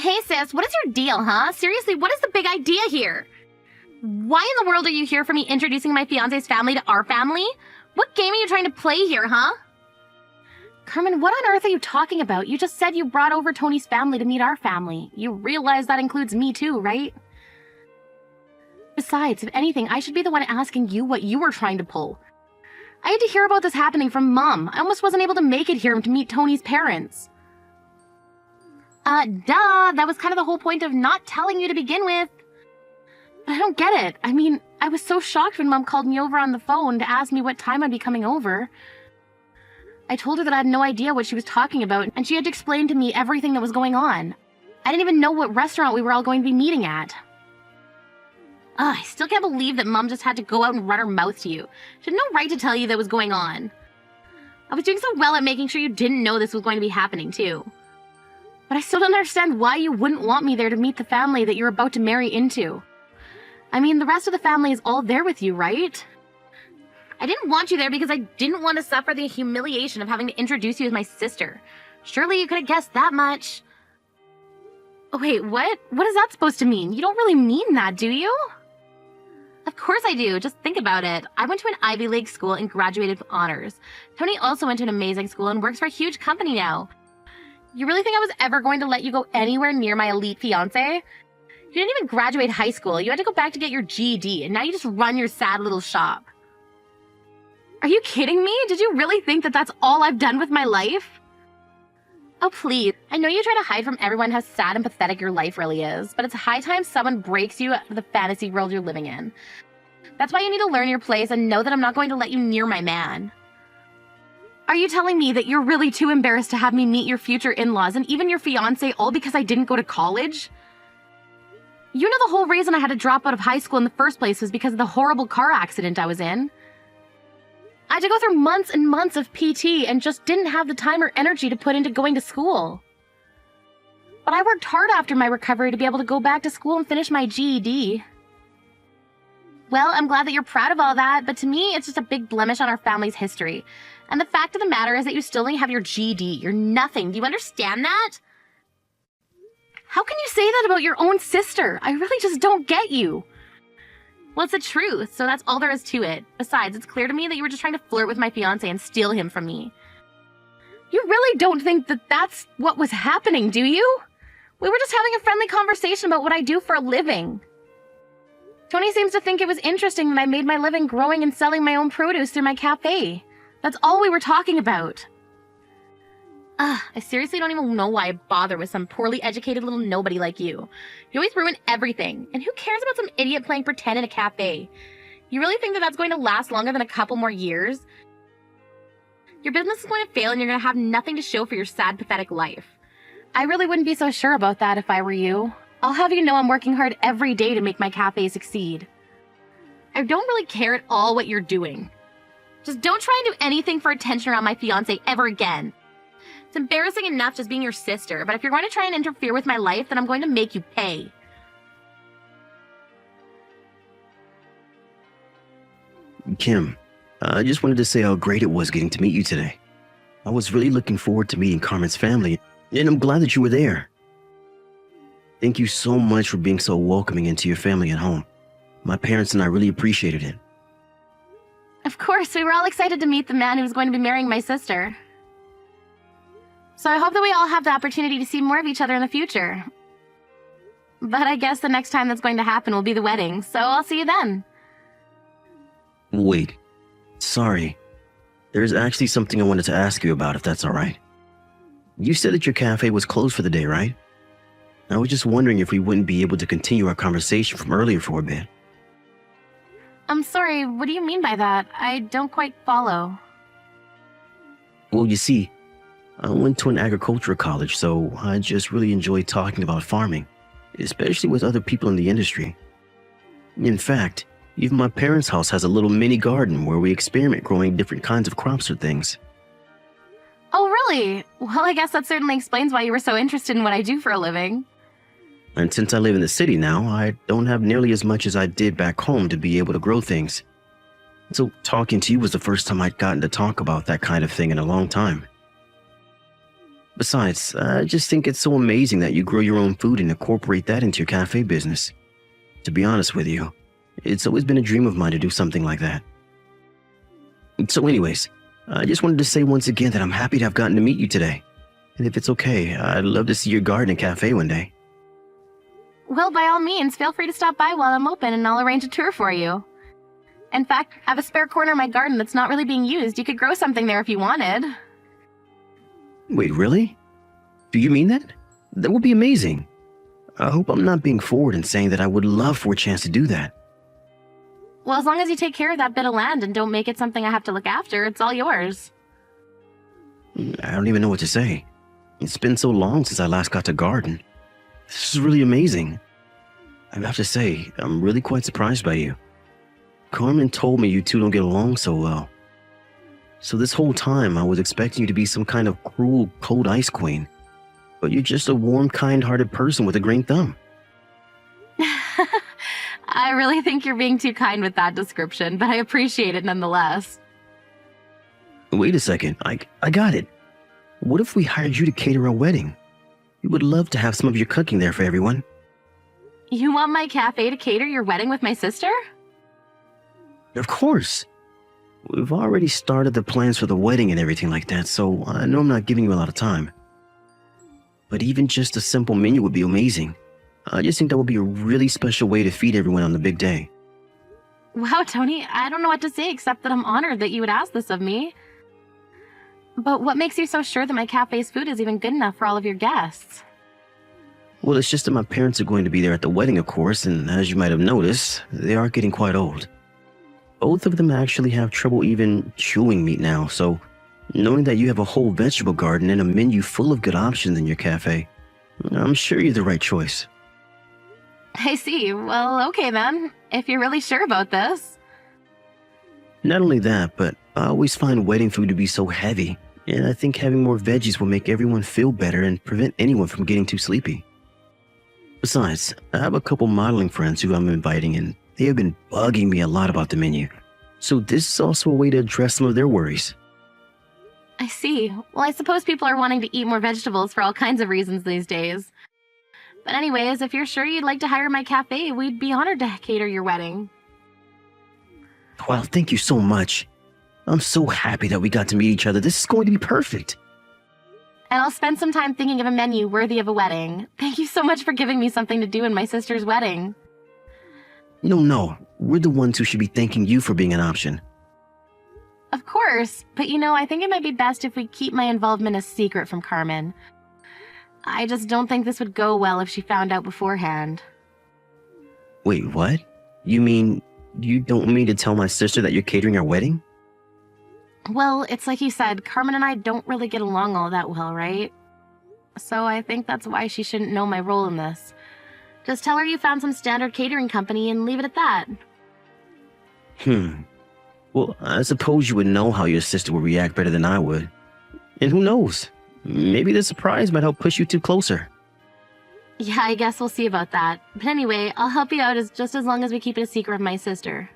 Hey sis, what is your deal, huh? Seriously, what is the big idea here? Why in the world are you here for me introducing my fiance's family to our family? What game are you trying to play here, huh? Carmen, what on earth are you talking about? You just said you brought over Tony's family to meet our family. You realize that includes me too, right? Besides, if anything, I should be the one asking you what you were trying to pull. I had to hear about this happening from Mom. I almost wasn't able to make it here to meet Tony's parents. Duh, that was kind of the whole point of not telling you to begin with. But I don't get it. I mean, I was so shocked when Mom called me over on the phone to ask me what time I'd be coming over. I told her that I had no idea what she was talking about, and she had to explain to me everything that was going on. I didn't even know what restaurant we were all going to be meeting at. I still can't believe that Mom just had to go out and run her mouth to you. She had no right to tell you that was going on. I was doing so well at making sure you didn't know this was going to be happening, too. But I still don't understand why you wouldn't want me there to meet the family that you're about to marry into. I mean, the rest of the family is all there with you, right? I didn't want you there because I didn't want to suffer the humiliation of having to introduce you as my sister. Surely you could have guessed that much. Oh, wait, what? What is that supposed to mean? You don't really mean that, do you? Of course I do. Just think about it. I went to an Ivy League school and graduated with honors. Tony also went to an amazing school and works for a huge company now. You really think I was ever going to let you go anywhere near my elite fiancé? You didn't even graduate high school. You had to go back to get your GED, and now you just run your sad little shop. Are you kidding me? Did you really think that that's all I've done with my life? Oh, please. I know you try to hide from everyone how sad and pathetic your life really is, but it's high time someone breaks you out of the fantasy world you're living in. That's why you need to learn your place and know that I'm not going to let you near my man. Are you telling me that you're really too embarrassed to have me meet your future in-laws and even your fiancé all because I didn't go to college? You know the whole reason I had to drop out of high school in the first place was because of the horrible car accident I was in. I had to go through months and months of PT and just didn't have the time or energy to put into going to school. But I worked hard after my recovery to be able to go back to school and finish my GED. Well, I'm glad that you're proud of all that, but to me, it's just a big blemish on our family's history. And the fact of the matter is that you still only have your GED. You're nothing. Do you understand that? How can you say that about your own sister? I really just don't get you. Well, it's the truth, so that's all there is to it. Besides, it's clear to me that you were just trying to flirt with my fiancé and steal him from me. You really don't think that that's what was happening, do you? We were just having a friendly conversation about what I do for a living. Tony seems to think it was interesting that I made my living growing and selling my own produce through my cafe. That's all we were talking about. I seriously don't even know why I bother with some poorly educated little nobody like you. You always ruin everything, and who cares about some idiot playing pretend in a cafe? You really think that that's going to last longer than a couple more years? Your business is going to fail and you're going to have nothing to show for your sad, pathetic life. I really wouldn't be so sure about that if I were you. I'll have you know I'm working hard every day to make my cafe succeed. I don't really care at all what you're doing. Just don't try and do anything for attention around my fiancé ever again. It's embarrassing enough just being your sister, but if you're going to try and interfere with my life, then I'm going to make you pay. Kim, I just wanted to say how great it was getting to meet you today. I was really looking forward to meeting Carmen's family, and I'm glad that you were there. Thank you so much for being so welcoming into your family at home. My parents and I really appreciated it. Of course, we were all excited to meet the man who was going to be marrying my sister. So I hope that we all have the opportunity to see more of each other in the future. But I guess the next time that's going to happen will be the wedding, so I'll see you then. Wait. Sorry. There's actually something I wanted to ask you about, if that's alright. You said that your cafe was closed for the day, right? I was just wondering if we wouldn't be able to continue our conversation from earlier for a bit. I'm sorry, what do you mean by that? I don't quite follow. Well, you see, I went to an agricultural college, so I just really enjoyed talking about farming, especially with other people in the industry. In fact, even my parents' house has a little mini garden where we experiment growing different kinds of crops or things. Oh, really? Well, I guess that certainly explains why you were so interested in what I do for a living. And since I live in the city now, I don't have nearly as much as I did back home to be able to grow things. So talking to you was the first time I'd gotten to talk about that kind of thing in a long time. Besides, I just think it's so amazing that you grow your own food and incorporate that into your cafe business. To be honest with you, it's always been a dream of mine to do something like that. So anyways, I just wanted to say once again that I'm happy to have gotten to meet you today. And if it's okay, I'd love to see your garden and cafe one day. Well, by all means, feel free to stop by while I'm open and I'll arrange a tour for you. In fact, I have a spare corner in my garden that's not really being used. You could grow something there if you wanted. Wait, really? Do you mean that? That would be amazing. I hope I'm not being forward in saying that I would love for a chance to do that. Well, as long as you take care of that bit of land and don't make it something I have to look after, it's all yours. I don't even know what to say. It's been so long since I last got to garden. This is really amazing. I have to say, I'm really quite surprised by you. Carmen told me you two don't get along so well. So this whole time I was expecting you to be some kind of cruel, cold ice queen. But you're just a warm, kind-hearted person with a green thumb. I really think you're being too kind with that description, but I appreciate it nonetheless. Wait a second, I got it. What if we hired you to cater our wedding? We would love to have some of your cooking there for everyone. You want my cafe to cater your wedding with my sister? Of course. We've already started the plans for the wedding and everything like that, so I know I'm not giving you a lot of time. But even just a simple menu would be amazing. I just think that would be a really special way to feed everyone on the big day. Wow, Tony, I don't know what to say except that I'm honored that you would ask this of me. But what makes you so sure that my cafe's food is even good enough for all of your guests? Well, it's just that my parents are going to be there at the wedding, of course, and as you might have noticed, they are getting quite old. Both of them actually have trouble even chewing meat now, so knowing that you have a whole vegetable garden and a menu full of good options in your cafe, I'm sure you're the right choice. I see. Well, okay then, if you're really sure about this. Not only that, but I always find wedding food to be so heavy, and I think having more veggies will make everyone feel better and prevent anyone from getting too sleepy. Besides, I have a couple modeling friends who I'm inviting, and they have been bugging me a lot about the menu, so this is also a way to address some of their worries. I see. Well, I suppose people are wanting to eat more vegetables for all kinds of reasons these days. But anyways, if you're sure you'd like to hire my cafe, we'd be honored to cater your wedding. Well, thank you so much. I'm so happy that we got to meet each other. This is going to be perfect. And I'll spend some time thinking of a menu worthy of a wedding. Thank you so much for giving me something to do in my sister's wedding. No, we're the ones who should be thanking you for being an option. Of course, but I think it might be best if we keep my involvement a secret from Carmen. I just don't think this would go well if she found out beforehand. Wait, what? You mean you don't mean to tell my sister that you're catering our wedding? Well, it's like you said, Carmen and I don't really get along all that well, right? So I think that's why she shouldn't know my role in this. Just tell her you found some standard catering company and leave it at that. Well, I suppose you would know how your sister would react better than I would. And who knows? Maybe the surprise might help push you two closer. Yeah, I guess we'll see about that. But anyway, I'll help you out just as long as we keep it a secret of my sister.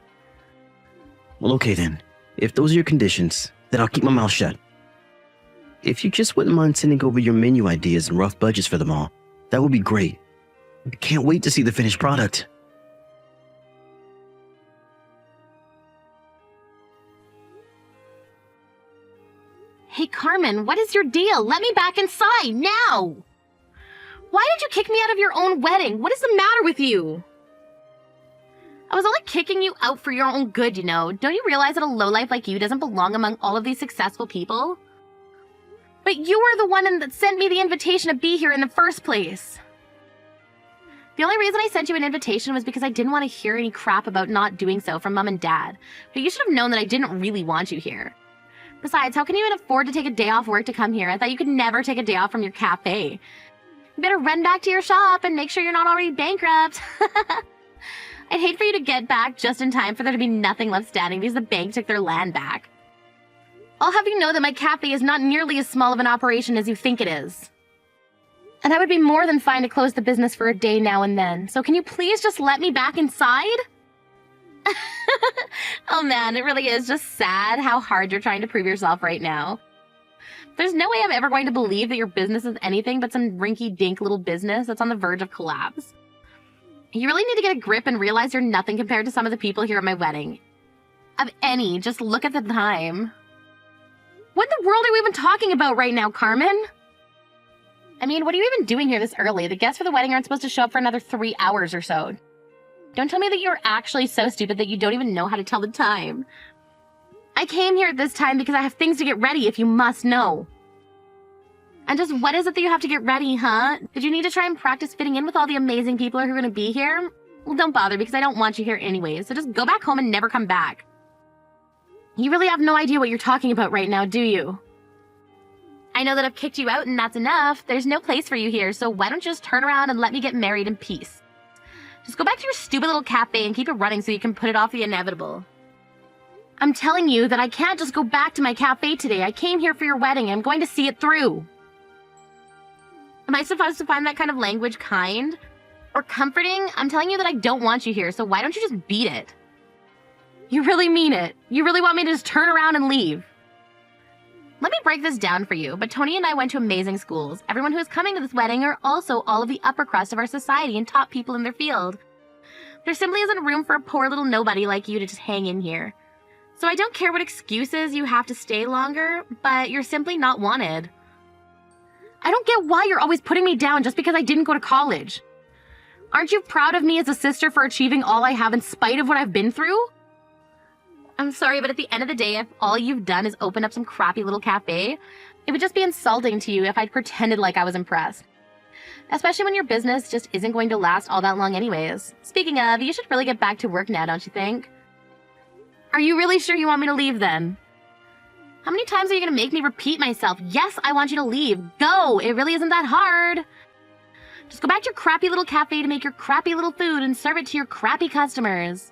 Well, okay then. If those are your conditions, then I'll keep my mouth shut. If you just wouldn't mind sending over your menu ideas and rough budgets for them all, that would be great. I can't wait to see the finished product. Hey, Carmen, what is your deal? Let me back inside, now! Why did you kick me out of your own wedding? What is the matter with you? I was only kicking you out for your own good, Don't you realize that a lowlife like you doesn't belong among all of these successful people? But you were the one that sent me the invitation to be here in the first place. The only reason I sent you an invitation was because I didn't want to hear any crap about not doing so from Mom and Dad. But you should have known that I didn't really want you here. Besides, how can you even afford to take a day off work to come here? I thought you could never take a day off from your cafe. You better run back to your shop and make sure you're not already bankrupt. I'd hate for you to get back just in time for there to be nothing left standing because the bank took their land back. I'll have you know that my cafe is not nearly as small of an operation as you think it is. And I would be more than fine to close the business for a day now and then. So can you please just let me back inside? Oh man, it really is just sad how hard you're trying to prove yourself right now. There's no way I'm ever going to believe that your business is anything but some rinky-dink little business that's on the verge of collapse. You really need to get a grip and realize you're nothing compared to some of the people here at my wedding. Of any, just look at the time. What in the world are we even talking about right now, Carmen? I mean, what are you even doing here this early? The guests for the wedding aren't supposed to show up for another 3 hours or so. Don't tell me that you're actually so stupid that you don't even know how to tell the time. I came here at this time because I have things to get ready, if you must know. And just what is it that you have to get ready, huh? Did you need to try and practice fitting in with all the amazing people who are going to be here? Well, don't bother because I don't want you here anyways, so just go back home and never come back. You really have no idea what you're talking about right now, do you? I know that I've kicked you out and that's enough. There's no place for you here, so why don't you just turn around and let me get married in peace? Just go back to your stupid little cafe and keep it running so you can put it off the inevitable. I'm telling you that I can't just go back to my cafe today. I came here for your wedding. I'm going to see it through. Am I supposed to find that kind of language kind? Or comforting? I'm telling you that I don't want you here, so why don't you just beat it? You really mean it. You really want me to just turn around and leave. Let me break this down for you, but Tony and I went to amazing schools. Everyone who is coming to this wedding are also all of the upper crust of our society and top people in their field. There simply isn't room for a poor little nobody like you to just hang in here. So I don't care what excuses you have to stay longer, but you're simply not wanted. I don't get why you're always putting me down just because I didn't go to college. Aren't you proud of me as a sister for achieving all I have in spite of what I've been through? I'm sorry, but at the end of the day, if all you've done is open up some crappy little cafe, it would just be insulting to you if I'd pretended like I was impressed. Especially when your business just isn't going to last all that long anyways. Speaking of, you should really get back to work now, don't you think? Are you really sure you want me to leave then? How many times are you going to make me repeat myself? Yes, I want you to leave. Go! It really isn't that hard. Just go back to your crappy little cafe to make your crappy little food and serve it to your crappy customers.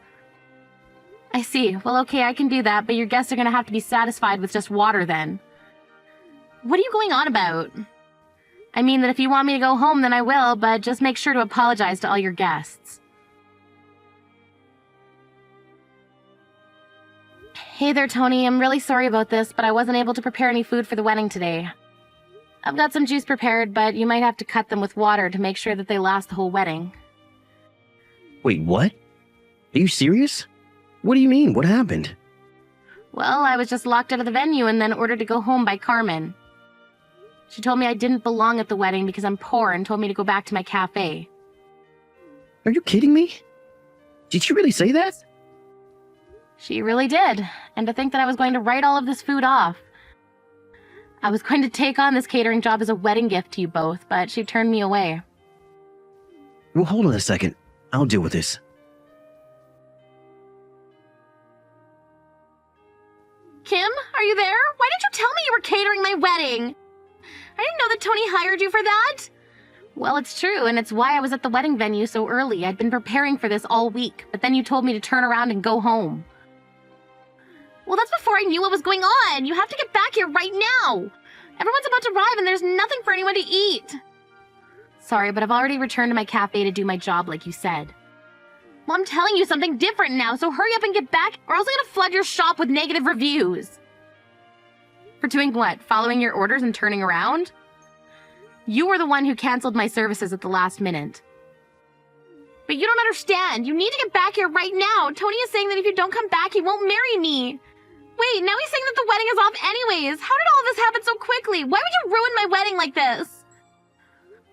I see. Well, okay, I can do that, but your guests are going to have to be satisfied with just water then. What are you going on about? I mean that if you want me to go home, then I will, but just make sure to apologize to all your guests. Hey there, Tony. I'm really sorry about this, but I wasn't able to prepare any food for the wedding today. I've got some juice prepared, but you might have to cut them with water to make sure that they last the whole wedding. Wait, what? Are you serious? What do you mean? What happened? Well, I was just locked out of the venue and then ordered to go home by Carmen. She told me I didn't belong at the wedding because I'm poor and told me to go back to my cafe. Are you kidding me? Did she really say that? She really did. And to think that I was going to write all of this food off. I was going to take on this catering job as a wedding gift to you both, but she turned me away. Well, hold on a second. I'll deal with this. Kim, are you there? Why didn't you tell me you were catering my wedding? I didn't know that Tony hired you for that. Well, it's true, and it's why I was at the wedding venue so early. I'd been preparing for this all week, but then you told me to turn around and go home. Well, that's before I knew what was going on. You have to get back here right now. Everyone's about to arrive and there's nothing for anyone to eat. Sorry, but I've already returned to my cafe to do my job like you said. Well, I'm telling you something different now, so hurry up and get back, or else I'm gonna flood your shop with negative reviews. For doing what? Following your orders and turning around? You were the one who canceled my services at the last minute. But you don't understand. You need to get back here right now. Tony is saying that if you don't come back, he won't marry me. Wait, now he's saying that the wedding is off anyways. How did all of this happen so quickly? Why would you ruin my wedding like this?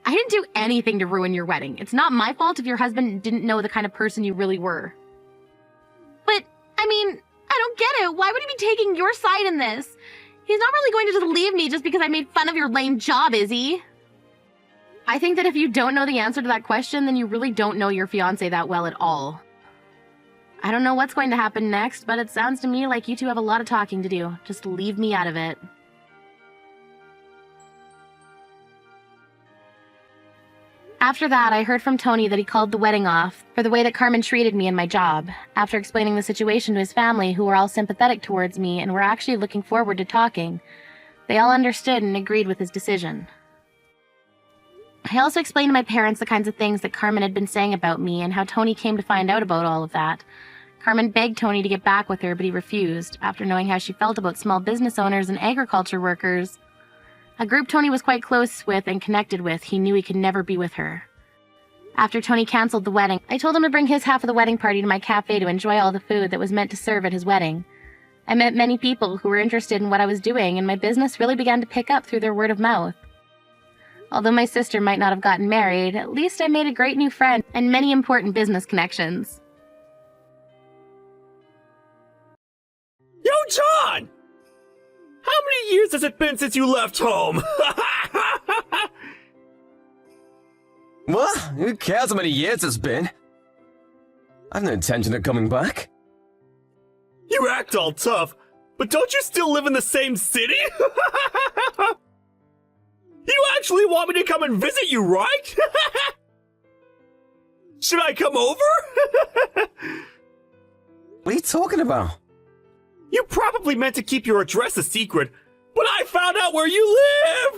I didn't do anything to ruin your wedding. It's not my fault if your husband didn't know the kind of person you really were. But, I mean, I don't get it. Why would he be taking your side in this? He's not really going to just leave me just because I made fun of your lame job, is he? I think that if you don't know the answer to that question, then you really don't know your fiancé that well at all. I don't know what's going to happen next, but it sounds to me like you two have a lot of talking to do. Just leave me out of it. After that, I heard from Tony that he called the wedding off for the way that Carmen treated me in my job, after explaining the situation to his family, who were all sympathetic towards me and were actually looking forward to talking. They all understood and agreed with his decision. I also explained to my parents the kinds of things that Carmen had been saying about me and how Tony came to find out about all of that. Carmen begged Tony to get back with her, but he refused, after knowing how she felt about small business owners and agriculture workers. A group Tony was quite close with and connected with, he knew he could never be with her. After Tony canceled the wedding, I told him to bring his half of the wedding party to my cafe to enjoy all the food that was meant to serve at his wedding. I met many people who were interested in what I was doing, and my business really began to pick up through their word of mouth. Although my sister might not have gotten married, at least I made a great new friend and many important business connections. Yo, John! How many years has it been since you left home? What? Who cares how many years it's been? I've no intention of coming back. You act all tough, but don't you still live in the same city? You actually want me to come and visit you, right? Should I come over? What are you talking about? You probably meant to keep your address a secret, but I found out where you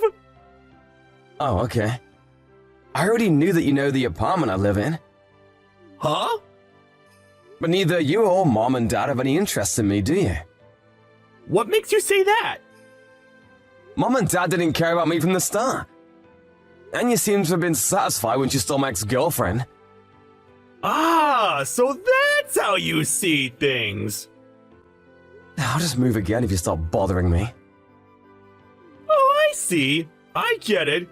live! Oh, okay. I already knew that you know the apartment I live in. Huh? But neither you or Mom and Dad have any interest in me, do you? What makes you say that? Mom and Dad didn't care about me from the start. And you seem to have been satisfied when she stole my ex-girlfriend. Ah, so that's how you see things. I'll just move again if you stop bothering me. Oh, I see. I get it.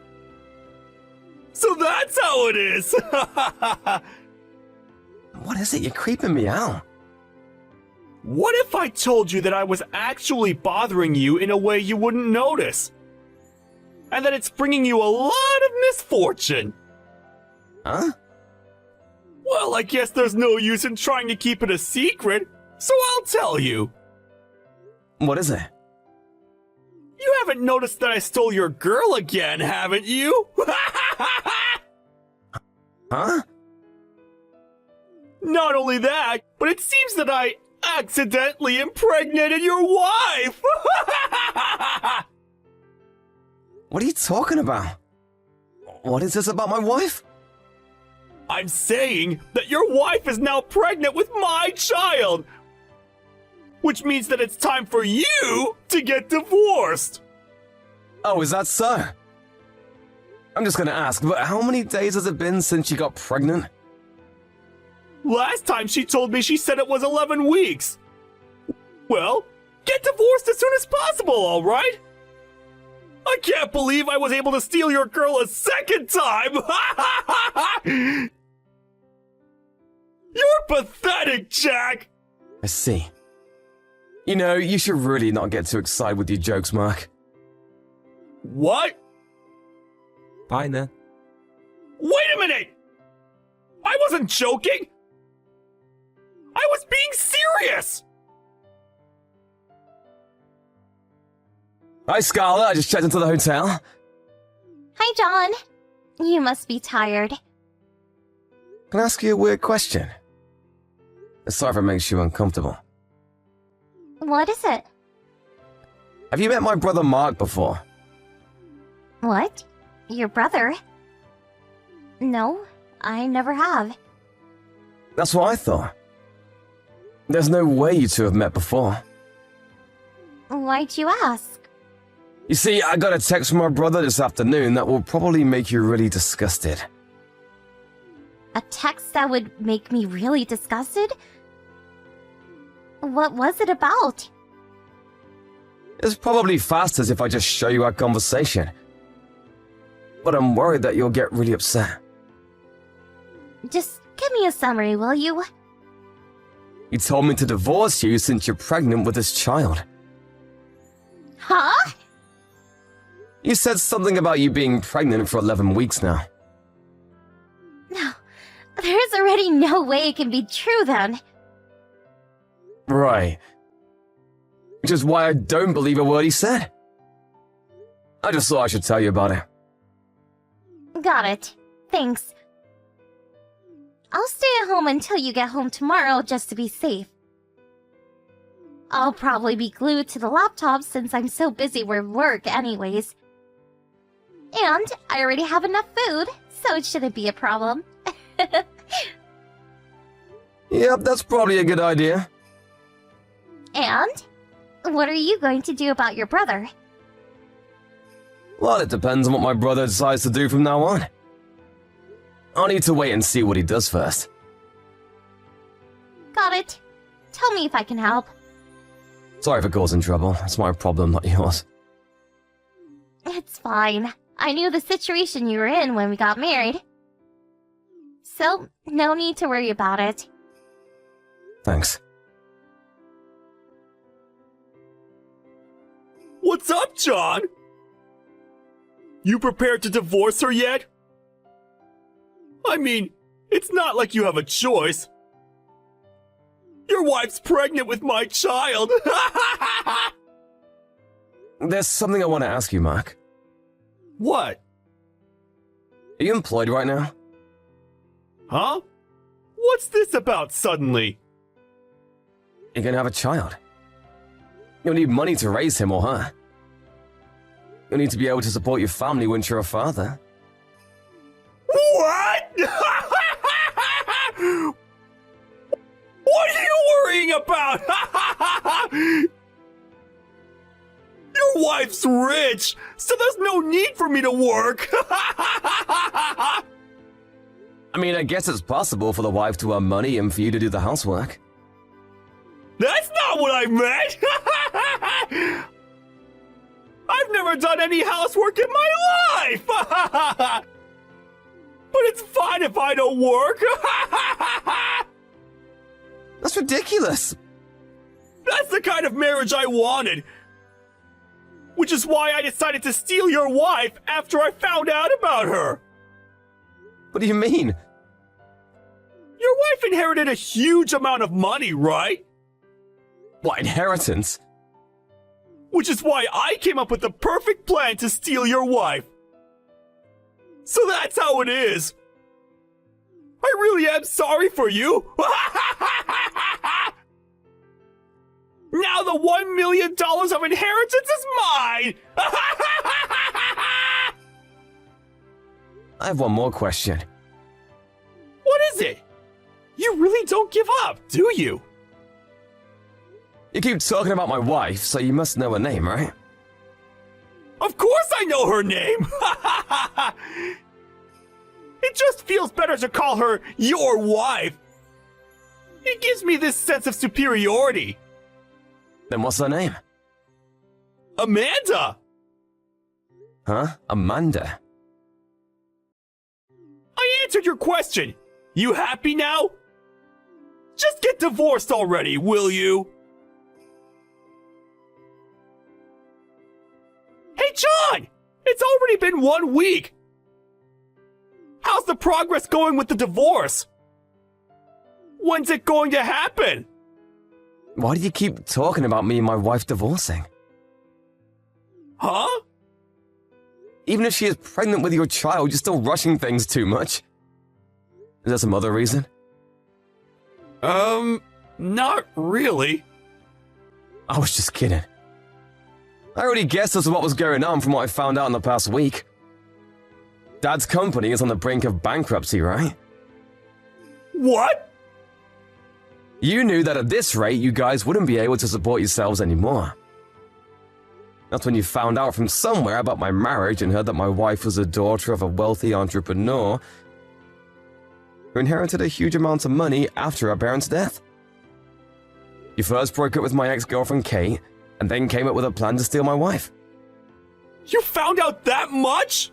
So that's how it is. What is it? You're creeping me out. What if I told you that I was actually bothering you in a way you wouldn't notice? And that it's bringing you a lot of misfortune? Huh? Well, I guess there's no use in trying to keep it a secret, so I'll tell you. What is it? You haven't noticed that I stole your girl again, haven't you? Huh? Not only that, but it seems that I accidentally impregnated your wife! What are you talking about? What is this about my wife? I'm saying that your wife is now pregnant with my child! Which means that it's time for you to get divorced! Oh, is that so? I'm just gonna ask, but how many days has it been since you got pregnant? Last time she told me she said it was 11 weeks. Well, get divorced as soon as possible, alright? I can't believe I was able to steal your girl a second time! You're pathetic, Jack! I see. You know, you should really not get too excited with your jokes, Mark. What? Bye, then. Wait a minute! I wasn't joking! I was being serious! Hi, Scarlett. I just checked into the hotel. Hi, John. You must be tired. Can I ask you a weird question? Sorry if it makes you uncomfortable. What is it? Have you met my brother Mark before? What? Your brother? No, I never have. That's what I thought. There's no way you two have met before. Why'd you ask? You see, I got a text from my brother this afternoon that will probably make you really disgusted. A text that would make me really disgusted? What was it about? It's probably fastest if I just show you our conversation. But I'm worried that you'll get really upset. Just give me a summary, will you? He told me to divorce you since you're pregnant with his child. Huh? You said something about you being pregnant for 11 weeks now. No, there's already no way it can be true then. Right. Which is why I don't believe a word he said. I just thought I should tell you about it. Got it. Thanks. I'll stay at home until you get home tomorrow just to be safe. I'll probably be glued to the laptop since I'm so busy with work anyways. And I already have enough food, so it shouldn't be a problem. Yep, that's probably a good idea. And? What are you going to do about your brother? Well, it depends on what my brother decides to do from now on. I'll need to wait and see what he does first. Got it. Tell me if I can help. Sorry for causing trouble. It's my problem, not yours. It's fine. I knew the situation you were in when we got married. So, no need to worry about it. Thanks. What's up, John? You prepared to divorce her yet? I mean, it's not like you have a choice. Your wife's pregnant with my child. There's something I want to ask you, Mark. What? Are you employed right now? Huh? What's this about suddenly? You're gonna have a child. You'll need money to raise him or her. You'll need to be able to support your family once you're a father. What? What are you worrying about? Your wife's rich, so there's no need for me to work. I mean, I guess it's possible for the wife to earn money and for you to do the housework. That's not what I meant. I've never done any housework in my life. But it's fine if I don't work. That's ridiculous. That's the kind of marriage I wanted. Which is why I decided to steal your wife after I found out about her. What do you mean? Your wife inherited a huge amount of money, right? What, inheritance? Which is why I came up with the perfect plan to steal your wife. So that's how it is. I really am sorry for you. Now the $1 million of inheritance is mine. I have one more question. What is it? You really don't give up, do you? You keep talking about my wife, so you must know her name, right? Of course I know her name. It just feels better to call her your wife. It gives me this sense of superiority. Then what's her name? Amanda! Huh? Amanda? I answered your question. You happy now? Just get divorced already, will you? Hey, John! It's already been 1 week. How's the progress going with the divorce? When's it going to happen? Why do you keep talking about me and my wife divorcing? Huh? Even if she is pregnant with your child, you're still rushing things too much. Is there some other reason? Not really. I was just kidding. I already guessed as to what was going on from what I found out in the past week. Dad's company is on the brink of bankruptcy, right? What? You knew that at this rate, you guys wouldn't be able to support yourselves anymore. That's when you found out from somewhere about my marriage and heard that my wife was the daughter of a wealthy entrepreneur who inherited a huge amount of money after her parents' death. You first broke up with my ex-girlfriend Kate, and then came up with a plan to steal my wife. You found out that much?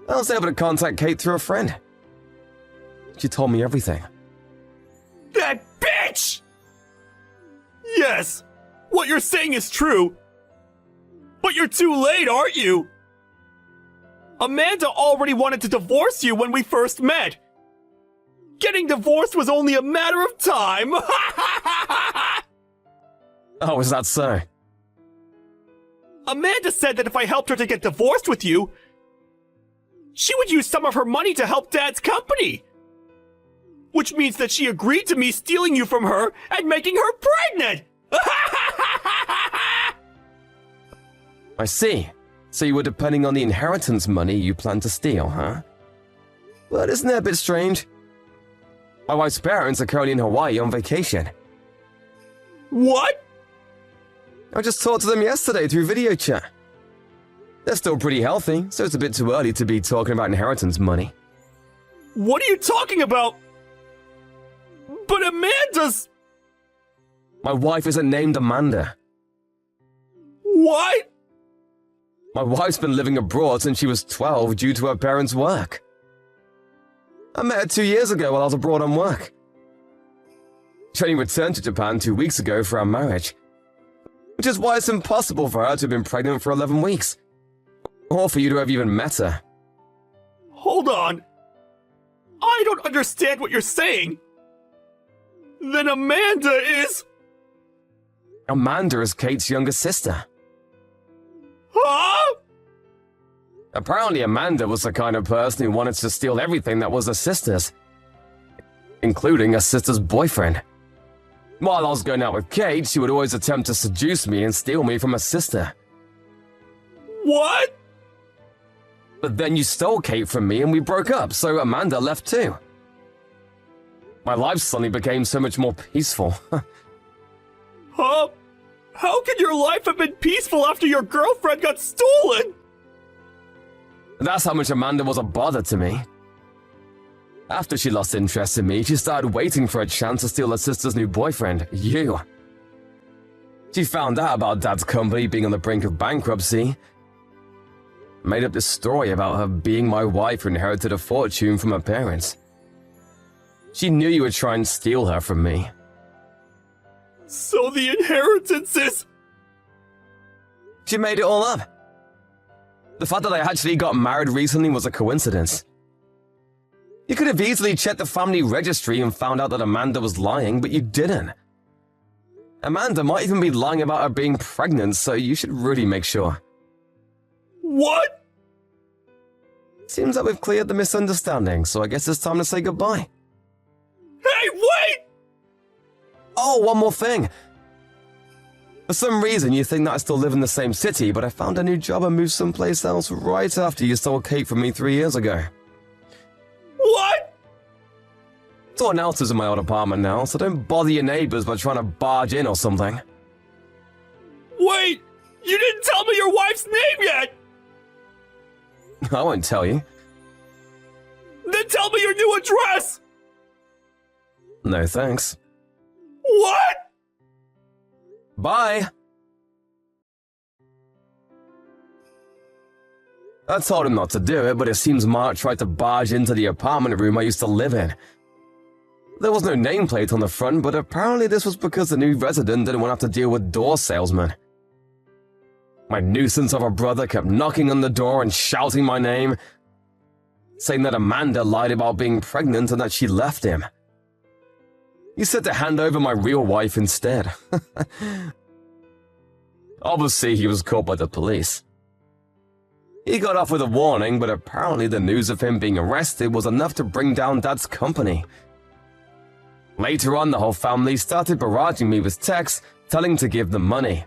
I was able to contact Kate through a friend. She told me everything. That bitch! Yes, what you're saying is true. But you're too late, aren't you? Amanda already wanted to divorce you when we first met. Getting divorced was only a matter of time. Oh, is that so? Amanda said that if I helped her to get divorced with you, she would use some of her money to help Dad's company. Which means that she agreed to me stealing you from her and making her pregnant! I see. So you were depending on the inheritance money you planned to steal, huh? But isn't that a bit strange? My wife's parents are currently in Hawaii on vacation. What? I just talked to them yesterday through video chat. They're still pretty healthy, so it's a bit too early to be talking about inheritance money. What are you talking about? But Amanda's... My wife isn't named Amanda. What? My wife's been living abroad since she was 12 due to her parents' work. I met her 2 years ago while I was abroad on work. She only returned to Japan 2 weeks ago for our marriage, which is why it's impossible for her to have been pregnant for 11 weeks, or for you to have even met her. Hold on. I don't understand what you're saying. Then Amanda is... Amanda is Kate's younger sister. Huh? Apparently Amanda was the kind of person who wanted to steal everything that was her sister's, including her sister's boyfriend. While I was going out with Kate, she would always attempt to seduce me and steal me from her sister. What? But then you stole Kate from me and we broke up, so Amanda left too. My life suddenly became so much more peaceful. Huh? How could your life have been peaceful after your girlfriend got stolen? That's how much Amanda was a bother to me. After she lost interest in me, she started waiting for a chance to steal her sister's new boyfriend, you. She found out about Dad's company being on the brink of bankruptcy, made up this story about her being my wife who inherited a fortune from her parents. She knew you would try and steal her from me. So the inheritance is... She made it all up. The fact that I actually got married recently was a coincidence. You could have easily checked the family registry and found out that Amanda was lying, but you didn't. Amanda might even be lying about her being pregnant, so you should really make sure. What? Seems like we've cleared the misunderstanding, so I guess it's time to say goodbye. Hey, wait! Oh, one more thing. For some reason, you think that I still live in the same city, but I found a new job and moved someplace else right after you stole Kate from me 3 years ago. What? Someone else is in my old apartment now, so don't bother your neighbors by trying to barge in or something. Wait! You didn't tell me your wife's name yet! I won't tell you. Then tell me your new address! No thanks. What? Bye! I told him not to do it, but it seems Mark tried to barge into the apartment room I used to live in. There was no nameplate on the front, but apparently this was because the new resident didn't want to have to deal with door salesmen. My nuisance of a brother kept knocking on the door and shouting my name, saying that Amanda lied about being pregnant and that she left him. He said to hand over my real wife instead. Obviously, he was caught by the police. He got off with a warning, but apparently the news of him being arrested was enough to bring down Dad's company. Later on, the whole family started barraging me with texts telling to give them money,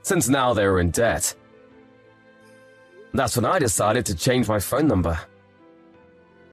since now they were in debt. That's when I decided to change my phone number.